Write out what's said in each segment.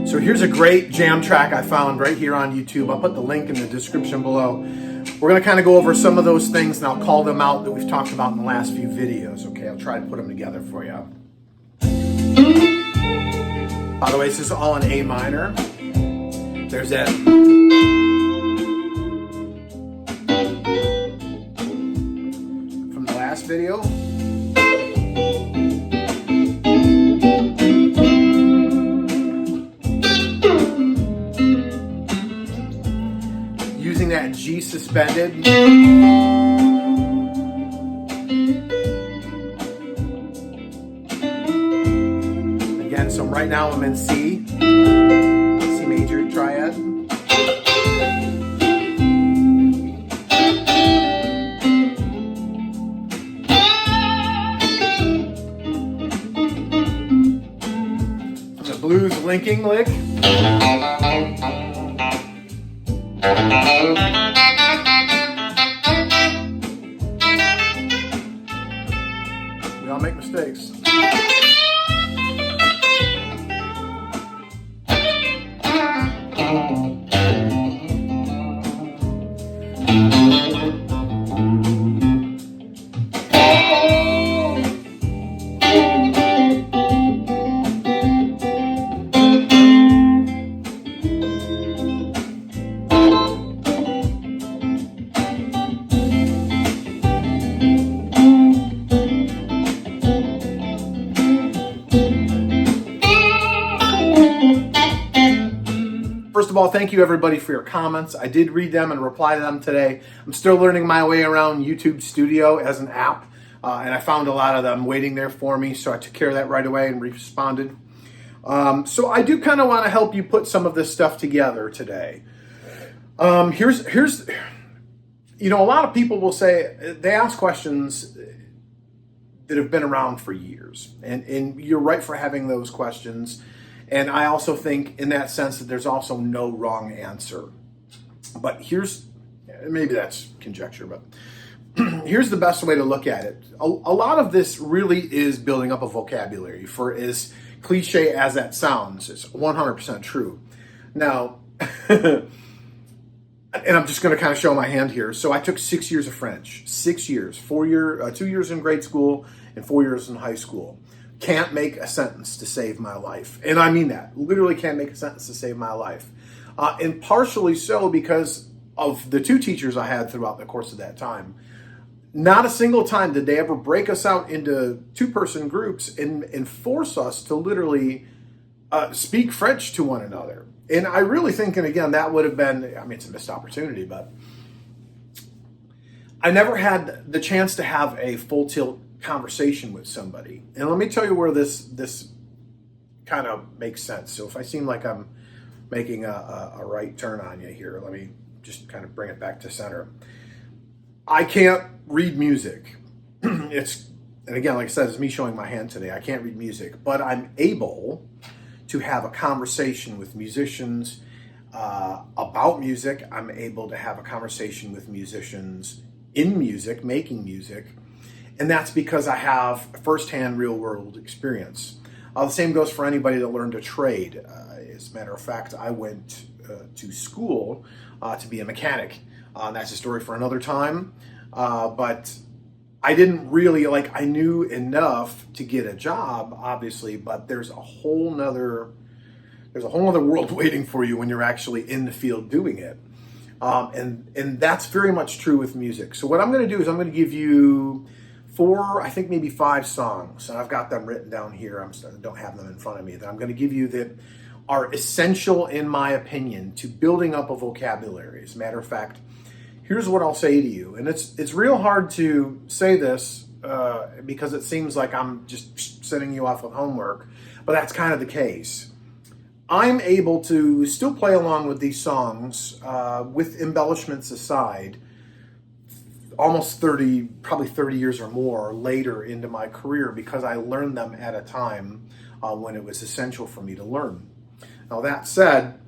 So here's a great jam track I found right here on YouTube. I'll put the link in the description below. We're going to kind of go over some of those things, and I'll call them out that we've talked about in the last few videos. Okay, I'll try to put them together for you. By the way, this is all in A minor. There's that. From the last video. Using that G suspended. Again, so right now I'm in C major triad. The blues linking lick. We all make mistakes. First of all, thank you everybody for your comments. I did read them and reply to them today. I'm still learning my way around YouTube Studio as an app, and I found a lot of them waiting there for me, so I took care of that right away and responded. So I do kind of want to help you put some of this stuff together today. Here's, you know, a lot of people will say, they ask questions that have been around for years, and you're right for having those questions. And I also think in that sense that there's also no wrong answer. But maybe that's conjecture, but here's the best way to look at it. A lot of this really is building up a vocabulary. For as cliche as that sounds, it's 100% true. Now, and I'm just going to kind of show my hand here. So I took 6 years of French, 6 years, 2 years in grade school and 4 years in high school. Can't make a sentence to save my life. And I mean that. Literally can't make a sentence to save my life. And partially so because of the 2 teachers I had throughout the course of that time. Not a single time did they ever break us out into 2-person groups and force us to literally speak French to one another. And I really think, and again, that would have been, I mean, it's a missed opportunity, but I never had the chance to have a full tilt conversation with somebody. And let me tell you where this kind of makes sense. So if I seem like I'm making a right turn on you here, let me just kind of bring it back to center. I can't read music. And again, like I said, it's me showing my hand today. I can't read music, but I'm able to have a conversation with musicians about music. I'm able to have a conversation with musicians in music, making music. And that's because I have firsthand real world experience. The same goes for anybody that learned a trade. As a matter of fact, I went to school to be a mechanic. That's a story for another time. But I didn't really, I knew enough to get a job, obviously, but there's a whole nother world waiting for you when you're actually in the field doing it. And that's very much true with music. So what I'm going to do is I'm going to give you 4, I think maybe 5 songs, and I've got them written down here. I don't have them in front of me, that I'm going to give you that are essential, in my opinion, to building up a vocabulary. As a matter of fact, here's what I'll say to you, and it's real hard to say this because it seems like I'm just sending you off with homework, but that's kind of the case. I'm able to still play along with these songs with embellishments aside, almost probably 30 years or more later into my career, because I learned them at a time when it was essential for me to learn. Now that said,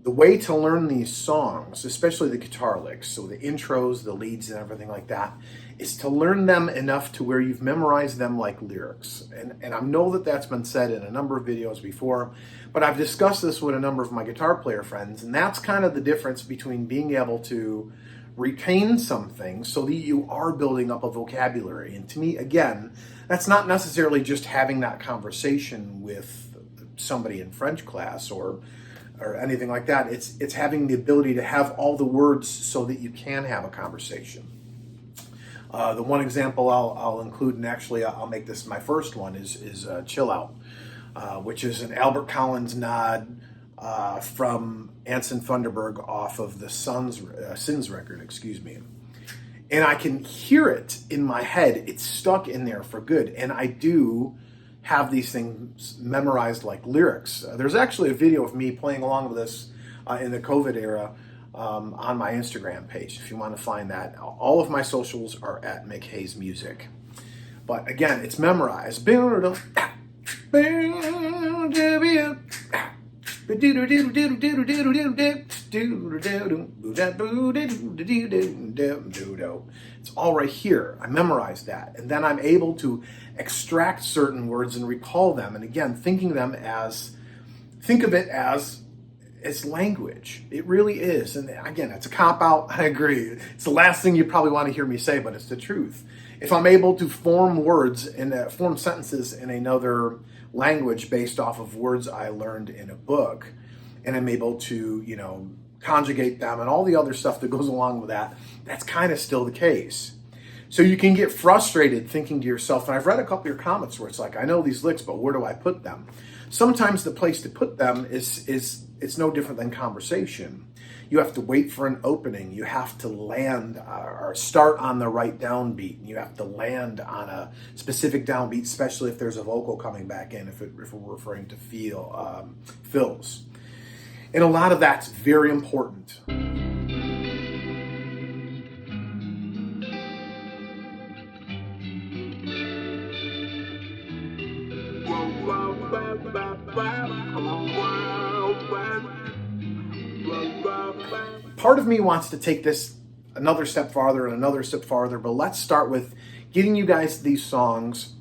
the way to learn these songs, especially the guitar licks, so the intros, the leads, and everything like that, is to learn them enough to where you've memorized them like lyrics. And I know that that's been said in a number of videos before, but I've discussed this with a number of my guitar player friends, and that's kind of the difference between being able to retain something so that you are building up a vocabulary. And to me, again, that's not necessarily just having that conversation with somebody in French class or anything like that. It's having the ability to have all the words so that you can have a conversation. The one example I'll include, and actually I'll make this my first one, is Chill Out, which is an Albert Collins nod from Anson Thunderberg off of the Sins record, excuse me. And I can hear it in my head. It's stuck in there for good. And I do have these things memorized like lyrics. There's actually a video of me playing along with this in the COVID era on my Instagram page, if you want to find that. All of my socials are at Mick Hayes Music. But again, it's memorized. It's all right here. I memorized that. And then I'm able to extract certain words and recall them. And again, think of it as language. It really is. And again, it's a cop-out. I agree. It's the last thing you probably want to hear me say, but it's the truth. If I'm able to form words and form sentences in another language based off of words I learned in a book, and I'm able to, conjugate them and all the other stuff that goes along with that, that's kind of still the case. So you can get frustrated thinking to yourself, and I've read a couple of your comments where it's like, I know these licks, but where do I put them? Sometimes the place to put them is it's no different than conversation. You have to wait for an opening. You have to land or start on the right downbeat. And you have to land on a specific downbeat, especially if there's a vocal coming back in, if we're referring to fills. And a lot of that's very important. Part of me wants to take this another step farther and another step farther, but let's start with getting you guys these songs,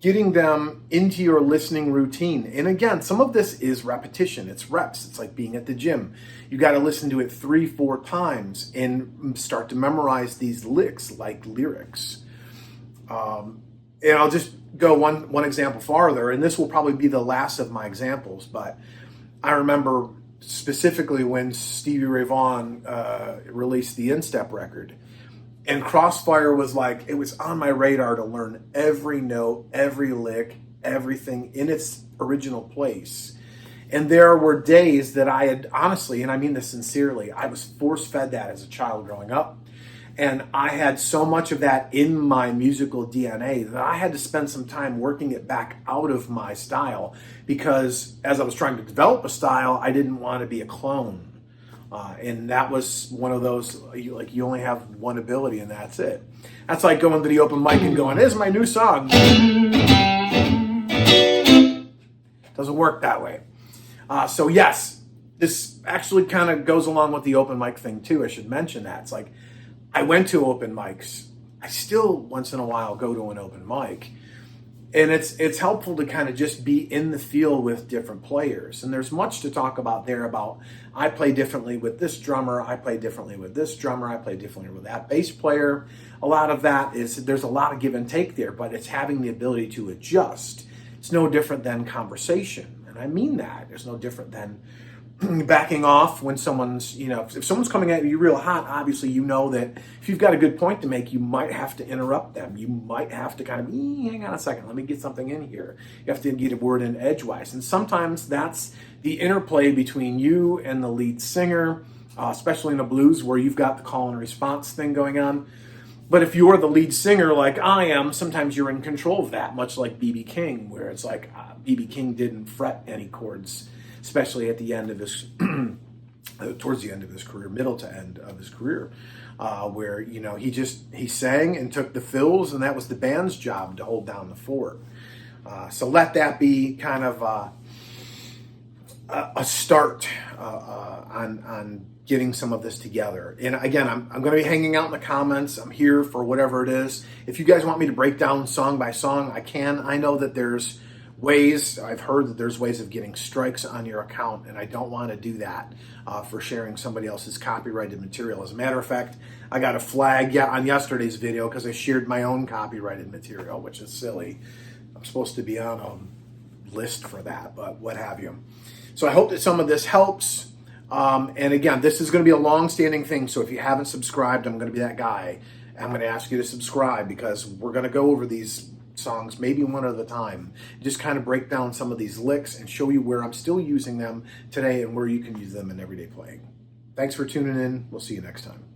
getting them into your listening routine. And again, some of this is repetition. It's reps. It's like being at the gym. You got to listen to it 3-4 times and start to memorize these licks like lyrics. And I'll just go one example farther, and this will probably be the last of my examples, but I remember specifically when Stevie Ray Vaughan released the Instep record, and Crossfire was like, it was on my radar to learn every note, every lick, everything in its original place. And there were days that I had honestly, and I mean this sincerely, I was force-fed that as a child growing up. And I had so much of that in my musical DNA that I had to spend some time working it back out of my style, because as I was trying to develop a style, I didn't want to be a clone. And that was one of those, you only have one ability and that's it. That's like going to the open mic and going, "This is my new song." Doesn't work that way. So yes, this actually kind of goes along with the open mic thing too. I should mention that. It's like, I went to open mics. I still once in a while go to an open mic. And it's helpful to kind of just be in the field with different players. And there's much to talk about there about, I play differently with this drummer, I play differently with this drummer, I play differently with that bass player. A lot of that is, there's a lot of give and take there, but it's having the ability to adjust. It's no different than conversation. And I mean that. It's no different than backing off when someone's, if someone's coming at you real hot, obviously you know that if you've got a good point to make, you might have to interrupt them. You might have to kind of, hang on a second, let me get something in here. You have to get a word in edgewise. And sometimes that's the interplay between you and the lead singer, especially in the blues where you've got the call and response thing going on. But if you're the lead singer like I am, sometimes you're in control of that, much like B.B. King, where it's like B.B. King didn't fret any chords, especially at the end of his, towards the end of his career, middle to end of his career, where, he sang and took the fills, and that was the band's job to hold down the fort. So let that be kind of a start on getting some of this together. And again, I'm going to be hanging out in the comments. I'm here for whatever it is. If you guys want me to break down song by song, I can. I know that there's ways, I've heard that there's ways of getting strikes on your account, and I don't want to do that for sharing somebody else's copyrighted material. As a matter of fact, I got a flag on yesterday's video because I shared my own copyrighted material, which is silly. I'm supposed to be on a list for that, but what have you. So I hope that some of this helps. And again, this is going to be a long-standing thing, so if you haven't subscribed, I'm going to be that guy. I'm going to ask you to subscribe because we're going to go over these songs maybe one at a time, just kind of break down some of these licks and show you where I'm still using them today and where you can use them in everyday playing. Thanks for tuning in. We'll see you next time.